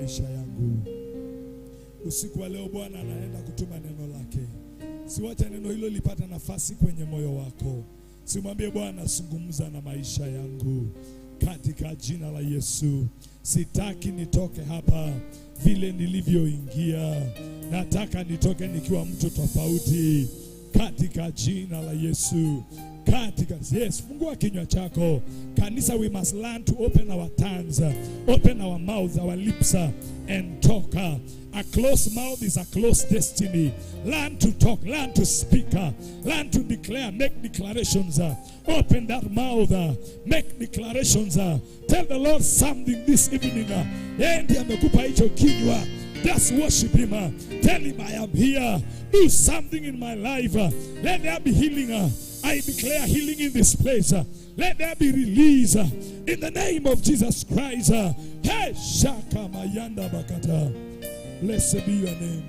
maisha yangu. Usiku wa leo Bwana anaenda kutuma neno lake. Siwache neno hilo lipata nafasi kwenye moyo wako. Simwambie Bwana, zungumza na maisha yangu katika jina la Yesu. Sitaki nitoke hapa vile nilivyoingia. Nataka nitoke nikiwa mtu tofauti katika jina la Yesu. Yes, fungua kinywa chako. Kanisa, we must learn to open our tongues, open our mouths, our lips, and talk. A closed mouth is a closed destiny. Learn to talk, learn to speak, learn to declare, make declarations. Open that mouth, make declarations. Tell the Lord something this evening. Ndiye amekupa hicho kinywa. Just worship him. Tell him, I am here. Do something in my life. Let there be healing. I declare healing in this place. Let there be release in the name of Jesus Christ. Hey, Shaka Mayanda Bakata. Blessed be your name.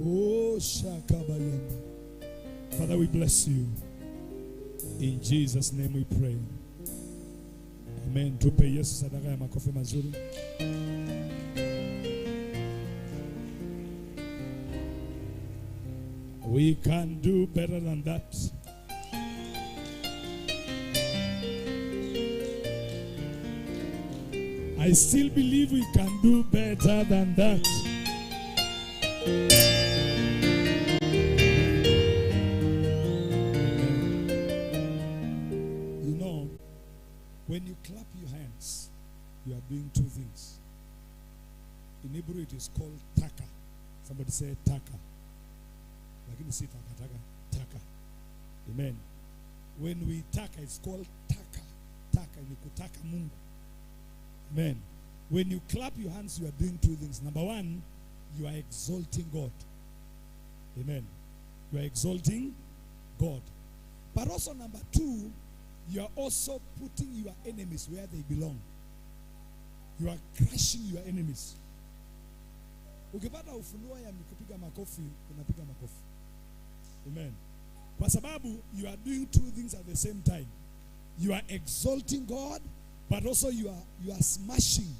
Oh, Shaka Bayanda. Father, we bless you. In Jesus' name we pray. Amen. Tupe Yesu sadaka ya makofi mazuri. We can do better than that. I still believe we can do better than that. You know, when you clap your hands, you are doing two things. In Hebrew it is called taka. Somebody say taka. Lakini si taka. Amen. When we taka, it's called taka. Taka ni kutaka Mungu. Amen. When you clap your hands, you are doing two things. Number one, you are exalting God. Amen. You are exalting God. But also number two, you are also putting your enemies where they belong. You are crushing your enemies. Ukipata ufunuo ya kupiga makofi, unapiga makofi. Amen. Kwa sababu you are doing two things at the same time. You are exalting God, but also you are smashing,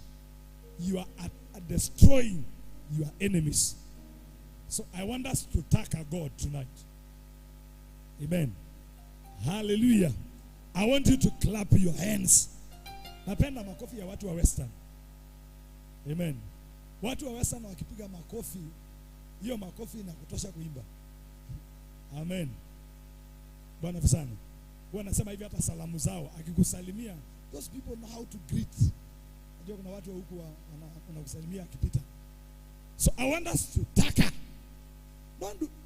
you are destroying your enemies. So I want us to thank our God tonight. Amen. Hallelujah. I want you to clap your hands. Napenda makofi ya watu wa Western. Amen. Watu wa Western wakipiga makofi, hiyo makofi inakutosha kuimba. Amen. Bwana sana. Wanasema hivi hata salamu zao akikusalimia, those people know how to greet. Unajua kuna watu huku wanakusalimia akipita. So I want us to taka.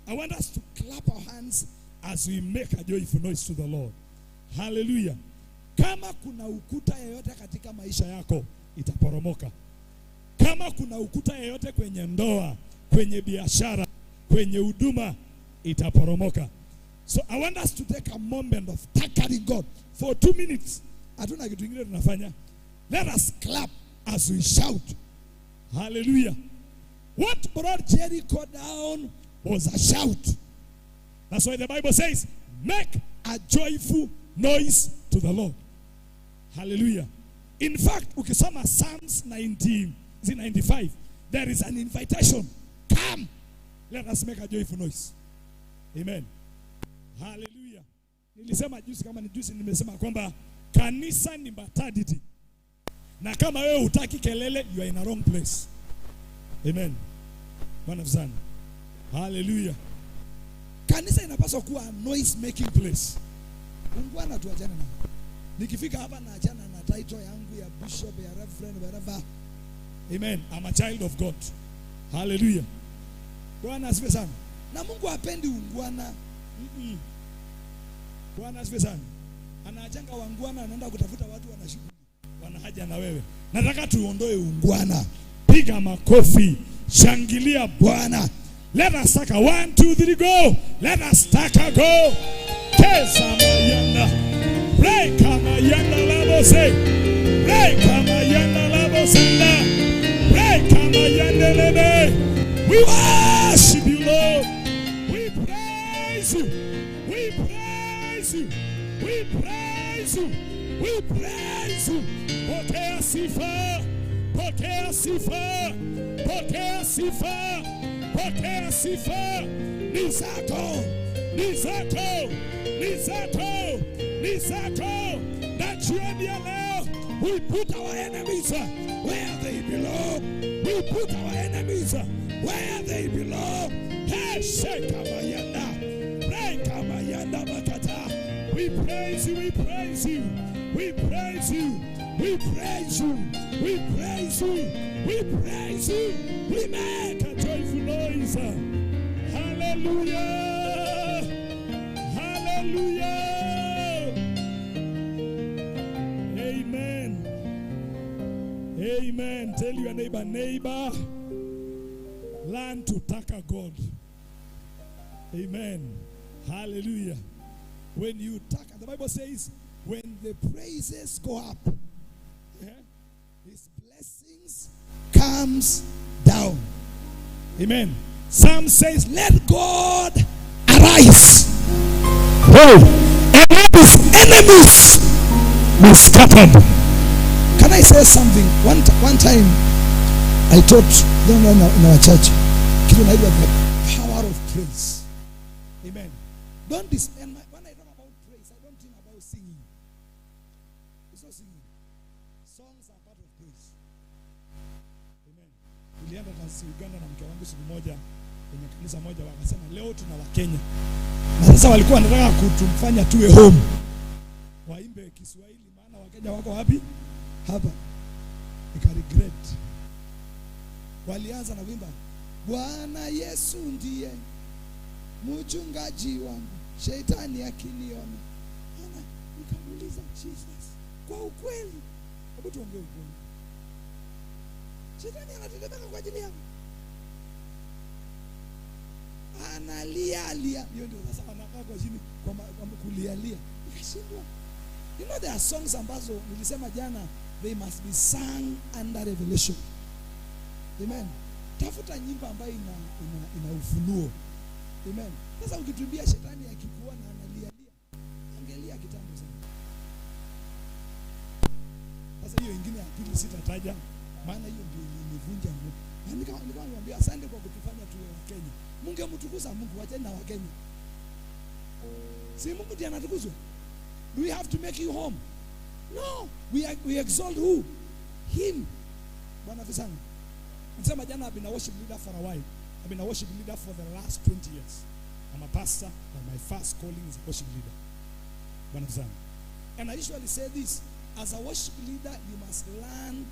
I want us to clap our hands as we make a joyful noise to the Lord. Hallelujah. Kama kuna ukuta yeyote katika maisha yako, itaporomoka. Kama kuna ukuta yeyote kwenye ndoa, kwenye biashara, kwenye huduma, itaporomoka. So I want us to take a moment of thanking God for 2 minutes. Hatuna kitu kingine tunafanya. Let us clap as we shout. Hallelujah. What brought Jericho down was a shout. That's why the Bible says, make a joyful noise to the Lord. Hallelujah. In fact, ukisoma Psalms 95, there is an invitation. Come, let us make a joyful noise. Amen. Hallelujah. Nilisema juzi, kama ni juzi nimesema kwamba kanisa ni maternity. Na kama wewe hutaki kelele, you are in a wrong place. Amen. Bwana sana. Hallelujah. Kanisa inapaswa kuwa a noise making place. Ungwana tuachane na. Nikifika hapa naachana na title yangu ya bishop, ya reverend, whatever. Amen. I'm a child of God. Hallelujah. Bwana asifiwe sana. Na Mungu hapendi ungwana. Bwana asifiwe sana. Anaachanga wangwana, anaenda kutafuta watu wanashughuli. Wana haja na wewe. Nataka tuondoe ungwana. Piga makofi. Shangilia Bwana. Let us take a 1, 2, 3 go. Let us take a go. Kesa mayanda. Break mayanda labo say. Break mayanda labo sanda. Break mayanda lebe. We worship you, Lord. We praise you. We praise you. We praise you. We praise you. Pokea sifa. Pokea Pokea sifa, pokea sifa, pokea sifa. Ni zako, ni zako, ni zako, ni zako. Na jioni ya leo, we put our enemies where they belong. We put our enemies where they belong. Hey, shekamayanda, rekamayanda makata. We praise you, we praise you, we praise you, we praise you, we praise you, we praise you. We make a joyful noise. Hallelujah, hallelujah. Amen, amen. Tell your neighbor, neighbor, learn to taka God. Amen, hallelujah. When you taka, the Bible says, when the praises go up, His blessings comes down. Amen. Psalm says, let God arise. Oh, and let His enemies be scattered. Can I say something? One time, I taught in our church, the power of praise. Amen. Don't dismiss. When I talk about praise, I don't think about singing. It's not singing. Songs are part of praise. Amen. Nilienda kasi Uganda na mke wangu siku moja kwenye kanisa moja, wakasema leo tuna Wakenya. Na sasa walikuwa wanataka kutumfanya tuwe home. Waimbe Kiswahili maana Wakenya wako wapi? Hapa. Nika regret. Walianza na wimba, Bwana Yesu ndiye mchungaji wangu, shetani akiniona. Ana nikamuuliza Jesus, kwa ukweli, hebu tuongee ukweli. Shetani anatetemeka kwa ajili yangu. Analia. Hiyo ndio sasa anakaa kwa chini kwa kulia. Nikashindwa. You know there are songs ambazo nilisema jana, they must be sung under revelation. Amen. Tafuta nyimbo ambayo ina ufunuo. Amen. Sasa ukitumbia shetani akikuona analia, angelia kitambo sana. Sasa hiyo ingine ya pili sitataja, maana hiyo ndio ilivunja moyo. Na nikamwambia asante kwa kutufanya tuwe Wakenya. Mungemtukuza Mungu, wacheni na Wakenya. Si Mungu ndiye anatukuzwa? Do we have to make you home? No. We exalt who? Him. Bwana fisana. Nisema jana, I've been a worship leader for a while. I've been a worship leader for the last 20 years. I'm a pastor, but my first calling is a worship leader. Bwana fisana. And I usually say this, as a worship leader, you must learn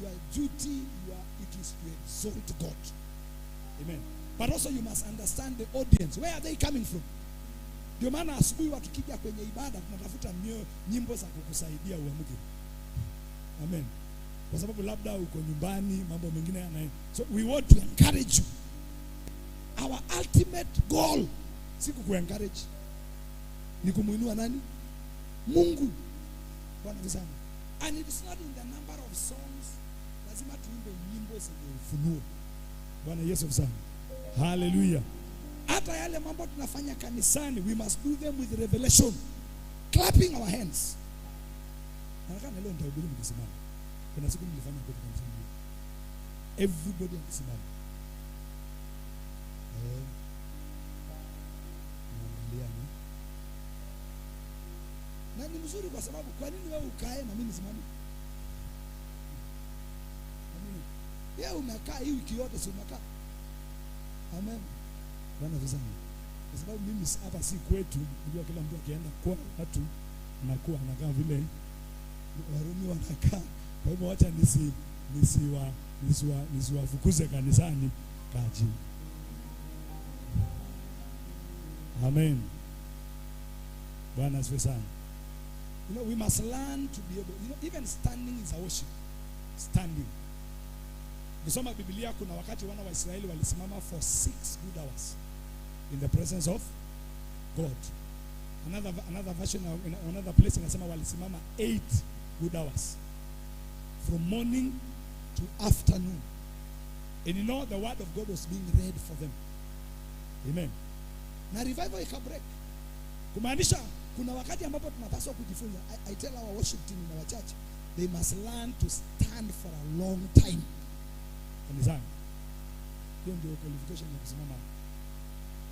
your duty, it is to exalt God. Amen. But also you must understand the audience. Where are they coming from? Ndio maana asubuhi wakikija kwenye ibada tunatafuta nyimbo za kukusaidia uamke. Amen. Kwa sababu labda uko nyumbani, mambo mengine yana. So we want to encourage you. Our ultimate goal si kukuencourage, ni kumuinua nani? Mungu. Bwana sana. And it is not in the number of songs. Lazima tuimbe nyimbo zenye ufunuo. Bwana Yesu sana. Hallelujah. Hata yale mambo tunafanya kanisani, we must do them with revelation. Clapping our hands. Nataka leo nitahubiri mkisimama. Kuna siku nilifanya kitu kanisani. Everybody akisimama. Na ni mzuri kwa sababu kwa nini wewe ukae na mimi nisimame? Yeye umekaa hii wiki yote, si umekaa? Amen. Bwana vizuri. Kwa sababu mimi hapa si kwetu, ndio kila mtu akienda kwa watu anakuwa anakaa vile Warumi wanakaa. Kwa hivyo acha nisiwafukuze kanisani kaji. Amen. Bwana asifiwe sana. You know, we must learn to be able, even standing is a worship. Standing. Nisoma Biblia, kuna wakati wana wa Israeli walisimama for 6 good hours in the presence of God. Another version, another place inasema walisimama 8 good hours from morning to afternoon. And you know the word of God was being read for them. Amen. Na revival ikabreak. Kumaanisha kuna wakati ambapo tunapaswa kujifunza. I tell our worship team in our church, they must learn to stand for a long time. kanisani. Hiyo ndio qualification ya kusimama.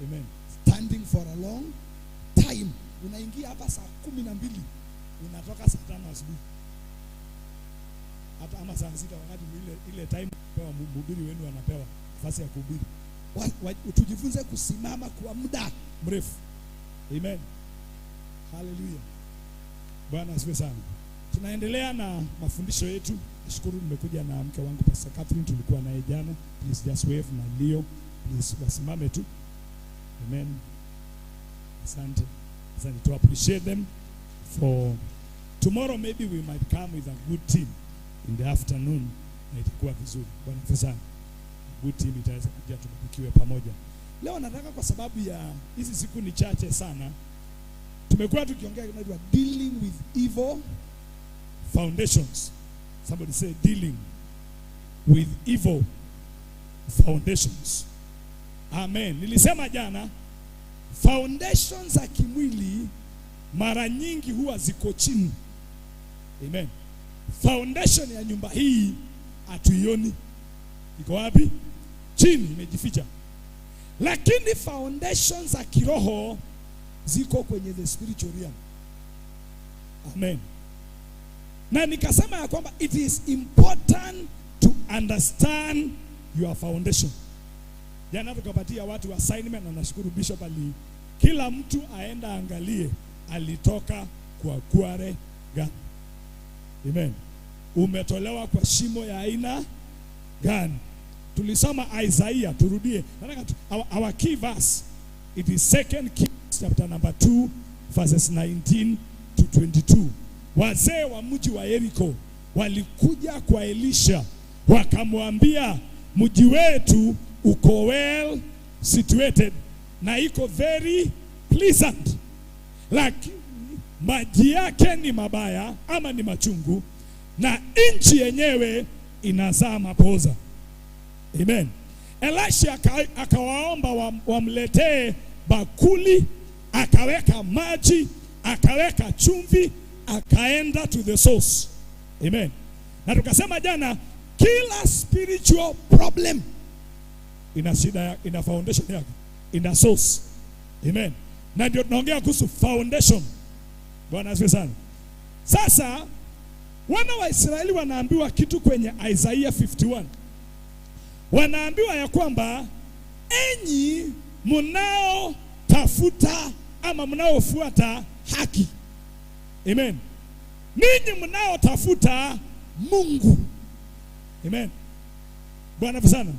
Amen. Standing for a long time. Unaingia hapa saa 12, unatoka saa 5 asubuhi. Hata ama saa 6 wakati ile time kwa mhubiri wenu anapewa nafasi ya kuhubiri. Tujifunze kusimama kwa muda mrefu. Amen. Hallelujah. Bwana asifiwe sana. Tunaendelea na mafundisho yetu. Nashukuru nimekuja na mke wangu Pastor Catherine, tulikuwa naye jana. Please just wave na Leo. Please wasimame tu. Amen. Asante. Asante, to appreciate them for tomorrow. Maybe we might come with a good team in the afternoon. Na itakuwa vizuri. Bwana asifiwe sana. Good team itaweza kuja tukupikiwe pamoja. Leo nataka kwa sababu ya hizi siku ni chache sana. Tumekuwa tukiongea kwa dealing with evil foundations. Somebody say dealing with evil foundations. Amen. Nilisema jana foundations za kimwili mara nyingi huwa ziko chini. Amen. Foundation ya nyumba hii hatuioni. Iko wapi? Chini, imejificha. Lakini foundations za kiroho ziko kwenye the spiritual realm. Amen. Na nikasema ya kwamba it is important to understand your foundation. Jana tukapatia watu assignment, na nashukuru Bishop kila mtu aenda angalie alitoka kwa kware gani. Amen. Umetolewa kwa shimo ya aina gani? Tulisoma Isaiah, turudie. Our key verse, it is 2 Kings chapter number 2 verses 19 to 22. Wazee wa mji wa Jericho walikuja kwa Elisha wakamwambia, mji wetu uko well situated na iko very pleasant, lakini maji yake ni mabaya ama ni machungu, na nchi yenyewe inazaa mapoza. Amen. Elisha akawaomba wamletee bakuli, akaweka maji, akaweka chumvi, akaenda to the source. Amen. Na tukasema jana kila spiritual problem ina shida, ina foundation yake, ina source. Amen. Na ndio tunaongea kuhusu foundation. Bwana asifiwe sana. Sasa wana wa Israeli wanaambiwa kitu kwenye Isaiah 51. Wanaambiwa ya kwamba enyi mnao tafuta ama mnaofuata haki. Amen. Ninyi mnao tafuta Mungu. Amen. Bwana asifiwe sana.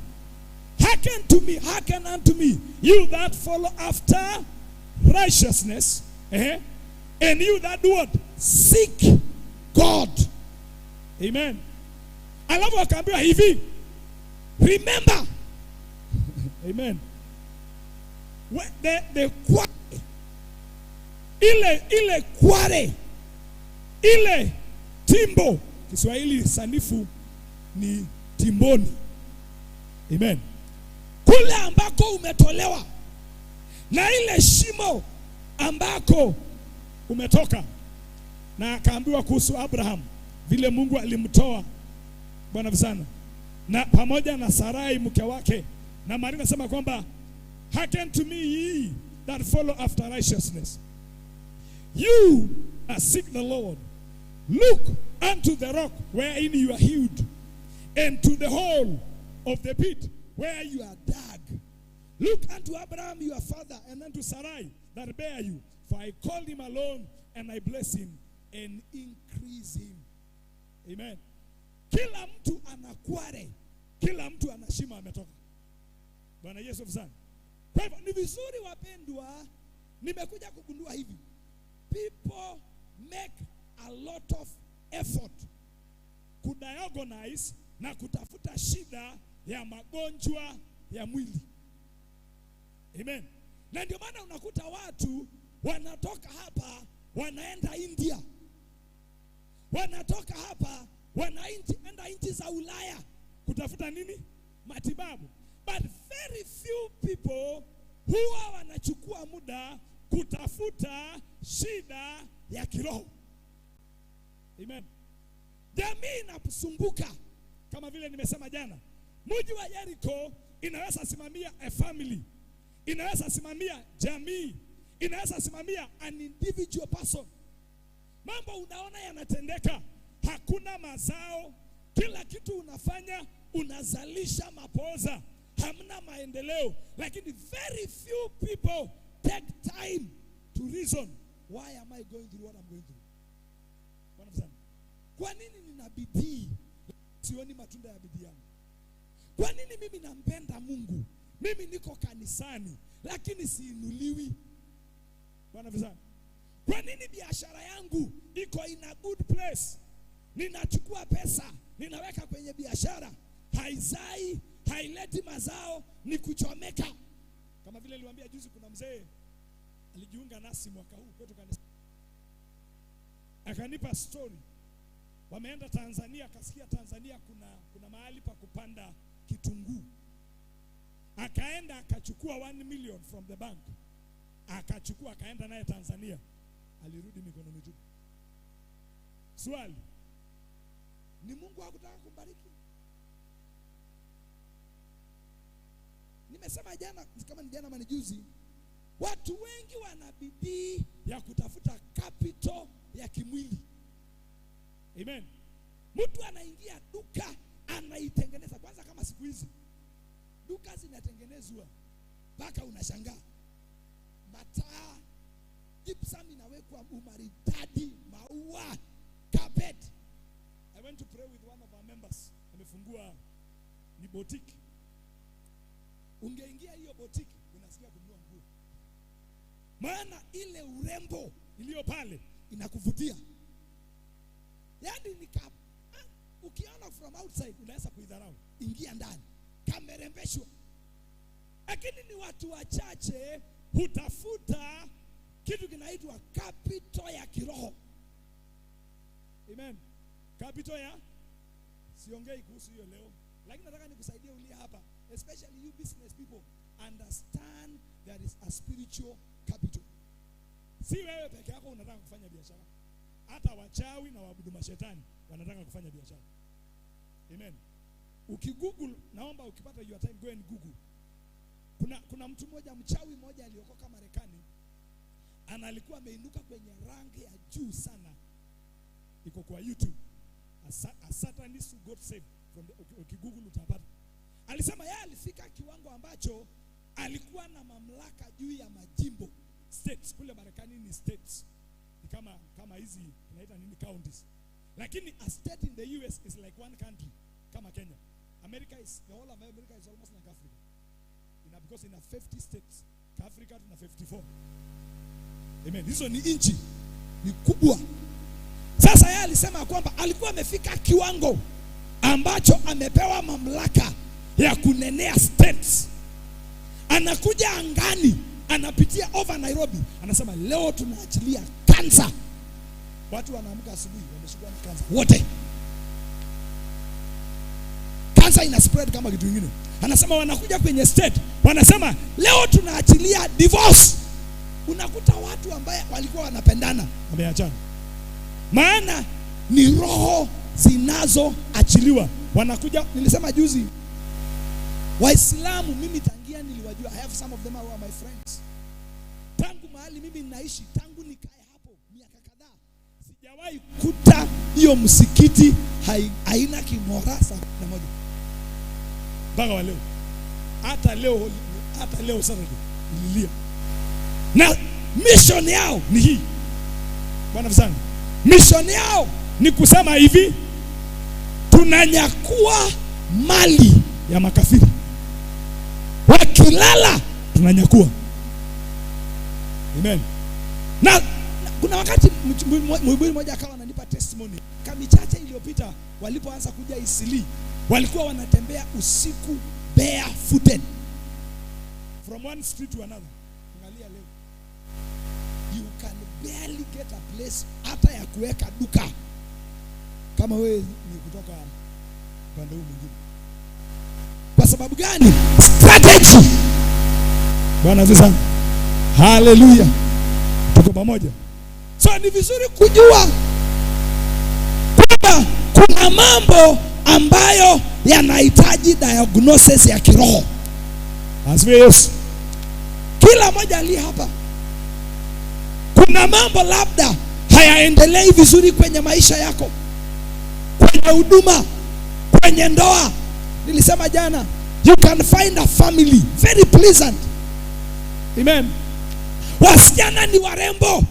Hearken unto me, you that follow after righteousness, and you that do what? Seek God. Amen. Alafu akaambiwa hivi, remember. Amen. The kware, ile kware, ile timbo, Kiswahili sanifu ni timboni. Amen. Kule ambako umetolewa na ile shimo ambako umetoka. Na akaambiwa kuhusu Abraham vile Mungu alimtoa. Bwana sana. Na pamoja na Sarai mke wake. Na Maria anasema kwamba hearken to me ye that follow after righteousness, you that seek the Lord, look unto the rock wherein you are hewed, and to the hole of the pit where you are dug. Look unto Abraham your father, and unto Sarai that bare you, for I called him alone, and I bless him and increase him. Amen. Kila mtu anakware, kila mtu anashima ametoka. Bwana Yesu sana. Kwa hivyo ni vizuri wapendwa, nimekuja kugundua hivi. People make a lot of effort kudiagnose na kutafuta shida ya magonjwa ya mwili. Amen. Na ndio maana unakuta watu wanatoka hapa wanaenda India. Wanatoka hapa wanaenda nchi za Ulaya kutafuta nini? Matibabu. But very few people huwa wanachukua muda kutafuta shida ya kiroho. Amen. Jamii inasumbuka kama vile nimesema jana. Mji wa Jericho inaweza simamia a family, inaweza simamia jamii, inaweza simamia an individual person. Mambo unaona yanatendeka, hakuna mazao, kila kitu unafanya unazalisha mapoza, hamna maendeleo, lakini very few people take time to reason, why am I going through what I'm going through? Kwa nini nina bidii sioni matunda ya bidii yangu? Kwa nini mimi nampenda Mungu, mimi niko kanisani lakini siinuliwi? Bwana vizana. Kwa nini biashara yangu iko in a good place, ninachukua pesa ninaweka kwenye biashara, haizai, haileti mazao, ni kuchomeka? Kama vile niliwaambia juzi, kuna mzee alijiunga nasi mwaka huu kwetu kanisa, akanipa story. Wameenda Tanzania, akasikia Tanzania kuna mahali pa kupanda kitunguu. Akaenda akachukua 1 million from the bank, akachukua akaenda naye Tanzania, alirudi mikono mitupu. Swali, ni Mungu hakutaka kubariki? Nimesema jana, kama ni jana majuzi, watu wengi wana bidii ya kutafuta capital ya kimwili. Amen. Mtu anaingia duka anaitengeneza. Kwanza kama siku hizi duka zinatengenezwa mpaka unashangaa, mataa, gypsum inawekwa umaridadi, maua, carpet. I went to pray with one of our members. Amefungua ni boutique. Ungeingia hiyo boutique unasikia kununua nguo, maana ile urembo iliyo pale inakuvutia. Yaani ukiona from outside unaweza kuidharau, ingia ndani kamerembeshwa. Lakini ni watu wachache hutafuta kitu kinaitwa capital ya kiroho. Amen. Capital ya, siongei kuhusu hiyo leo, lakini nataka nikusaidie ulia hapa, especially you business people, understand there is a spiritual capital. Si wewe peke yako unataka kufanya biashara, hata wachawi na waabudu mashetani wanataka kufanya biashara. Amen. Ukigoogle, naomba ukipata your time go and Google. Kuna mtu mmoja, mchawi mmoja aliokoka Marekani, analikuwa ameinuka kwenye rangi ya juu sana. Iko kwa YouTube. A Satanist who got saved from the, ukigoogle utapata. Alisema yeye alifika kiwango ambacho alikuwa na mamlaka juu ya majimbo, states. Kule Marekani ni states, ni kama hizi tunaita nini, counties. Lakini a state in the US is like one country, kama Kenya. America is, the whole of America is almost like Africa. Because in a 50 states, Africa tuna 54. Amen. Hizo ni inchi, ni kubwa. Sasa yeye alisema kwamba alikuwa amefika kiwango ambacho amepewa mamlaka ya kunenea states. Anakuja angani, anapitia over Nairobi, anasema leo tunaachilia kansa. Watu wanaamka asubuhi wameshikwa na kansa wote. Kansa ina spread kama kitu kingine. Anasema wanakuja kwenye state, wanasema leo tunaachilia divorce. Unakuta watu ambaye walikuwa wanapendana wameachana, maana ni roho zinazoachiliwa. Wanakuja, nilisema juzi, Waislamu mimi tangia niliwajua, I have some of them who are my friends. Tangu mahali mimi ninaishi, tangu nikae hapo miaka kadhaa, sijawahi kuta hiyo msikiti haina kimorasa na moja. Mpaka wa leo, hata leo Saturday nililia. Na mission yao ni hii. Bwana mzangu, mission yao ni kusema hivi, tunanyakua mali ya makafiri. Wakilala tunanyakua. Amen. Na kuna wakati mhubiri mmoja akawa ananipa testimony. Kama chache iliyopita walipoanza kuja Isili, walikuwa wanatembea usiku barefooted from one street to another. Angalia leo, you can barely get a place hata ya kuweka duka kama wewe ni kutoka upande huu mwingine. Kwa sababu gani? Strategy. Bwana Yesu. Hallelujah. Tuko pamoja. So ni vizuri kujua kwamba kuna mambo ambayo yanahitaji diagnosis ya kiroho. Asifiwe Yesu. Kila mmoja aliye hapa, kuna mambo labda hayaendelei vizuri kwenye maisha yako, kwenye huduma, kwenye ndoa. Nilisema jana, you can find a family very pleasant. Amen. Wasichana ni warembo,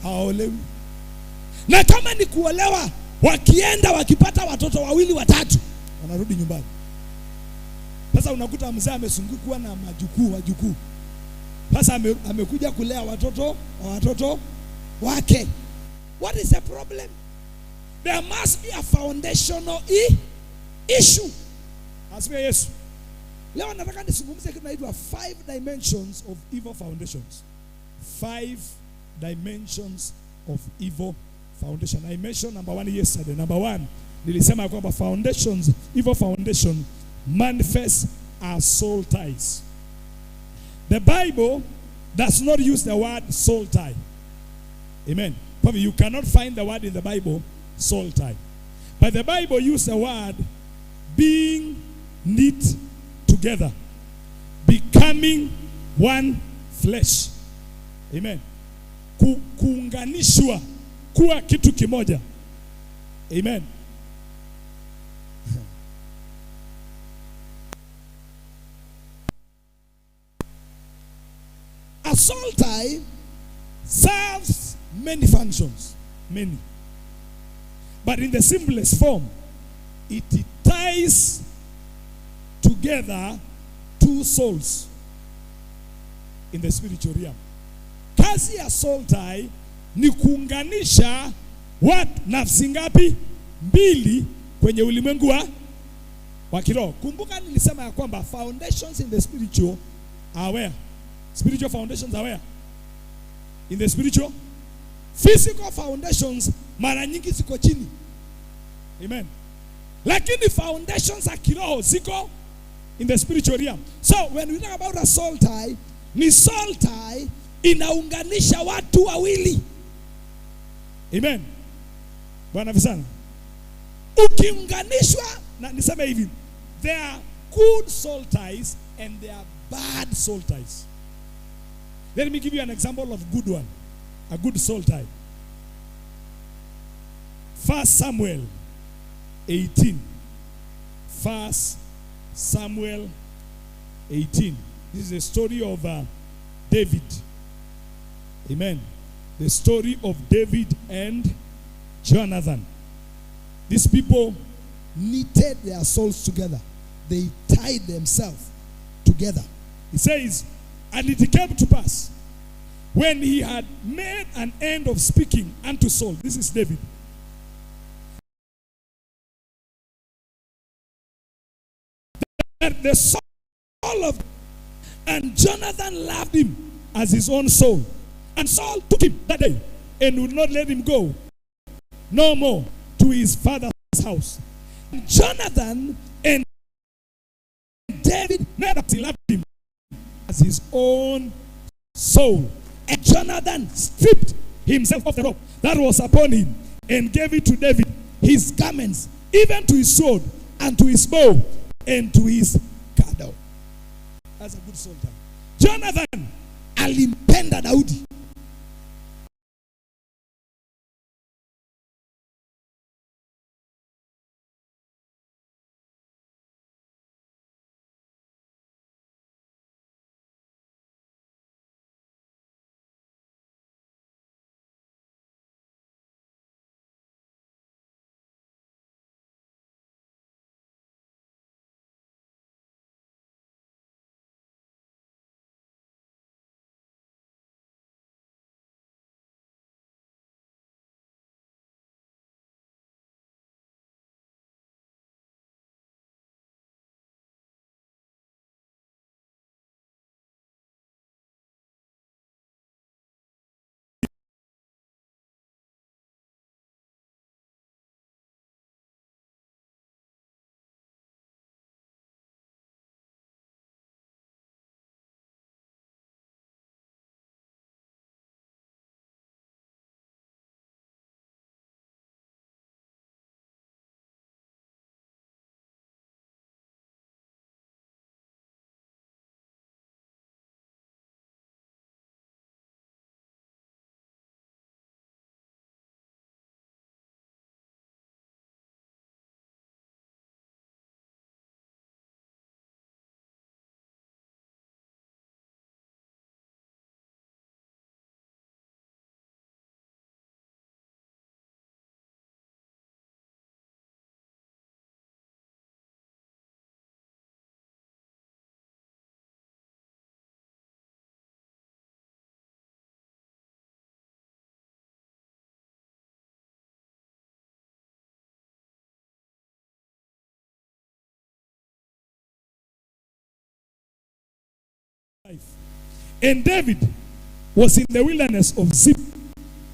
hawaolewi. Na kama ni kuolewa, wakienda wakipata watoto wawili watatu, wanarudi nyumbani. Sasa unakuta mzee amesungukwa na wajukuu. Sasa amekuja kulea watoto wake. What is the problem? There must be a foundational issue. Asifiwe Yesu. Leo nataka nisungumze kitu kinaitwa 5 dimensions of evil foundations. 5 dimensions of evil foundation. I mentioned number 1 yesterday. Number 1, nilisema kwamba foundations, evil foundation manifest as soul ties. The Bible does not use the word soul tie. Amen. Probably you cannot find the word in the Bible, soul tie. But the Bible uses the word being knit together, becoming one flesh. Amen. Kuunganishwa kuwa kitu kimoja. Amen. A soul tie serves many functions, many. But in the simplest form, it ties together 2 souls in the spiritual realm. Kazi ya soul tie ni kuunganisha nafsi ngapi? 2 kwenye ulimwengu wa kiroho. Kumbuka nilisema ya kwamba foundations in the spiritual are where? Spiritual foundations are where? In the spiritual. Physical foundations mara nyingi ziko chini. Amen. Lakini foundations za kiroho ziko in the spiritual realm. So when we talk about a soul tie, ni soul tie inaunganisha watu wawili. Amen. Bwana visana. Ukiunganishwa, na niseme hivi, there are good soul ties and there are bad soul ties. Let me give you an example of good one. A good soul tie. 1 Samuel 18. 1 Samuel 18. This is the story of David. Amen. The story of David and Jonathan. These people knitted their souls together. They tied themselves together. It says, and it came to pass, when he had made an end of speaking unto Saul, this is David, that the soul of, and Jonathan loved him as his own soul. And Saul took him that day and would not let him go no more to his father's house. And Jonathan and David never loved him as his own soul. And Jonathan stripped himself of the robe that was upon him and gave it to David, his garments, even to his sword and to his bow and to his cattle. That's a good soul tie. Jonathan alimpenda Daudi. life. And David was in the wilderness of Ziph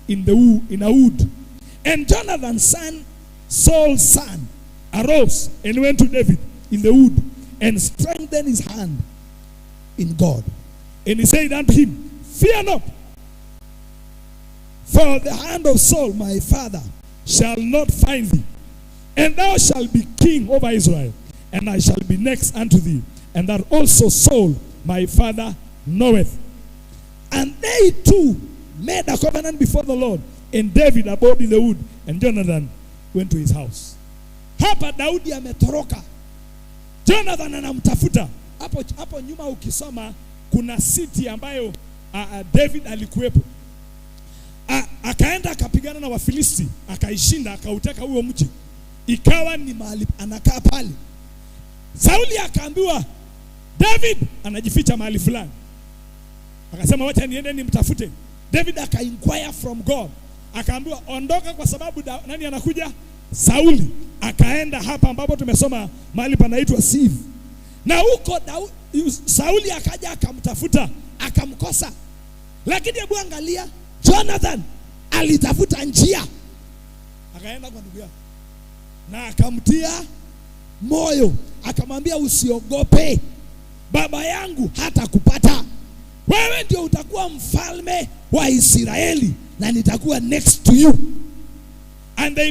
in a wood. And Jonathan's son, Saul's son, arose and went to David in the wood and strengthened his hand in God. And he said unto him, fear not, for the hand of Saul my father shall not find thee, and thou shalt be king over Israel, and I shall be next unto thee, and that also Saul my father knoweth. And they two made a covenant before the Lord, and David abode in the wood, and Jonathan went to his house. Hapa Daudi ametoroka, Jonathan anamtafuta. Hapo nyuma ukisoma kuna city ambayo David alikuwepo. Akaenda akapigana na Wafilisti, akaishinda, akauteka huo mji. Ikawa ni mahali anakaa pale. Sauli akaambiwa David anajificha mahali fulani. Akasema wacha niende nimtafute. David aka-inquire from God. Akaambiwa ondoka kwa sababu nani anakuja? Sauli. Akaenda hapa ambapo tumesoma mahali panaitwa Siv. Na huko Sauli akaja akamtafuta, akamkosa. Lakini hebu angalia, Jonathan alitafuta njia. Akaenda kwa ndugu yake na akamtia moyo, akamwambia usiogope, baba yangu hata kupata. Wewe ndio utakuwa mfalme wa Israeli na nitakuwa next to you. And they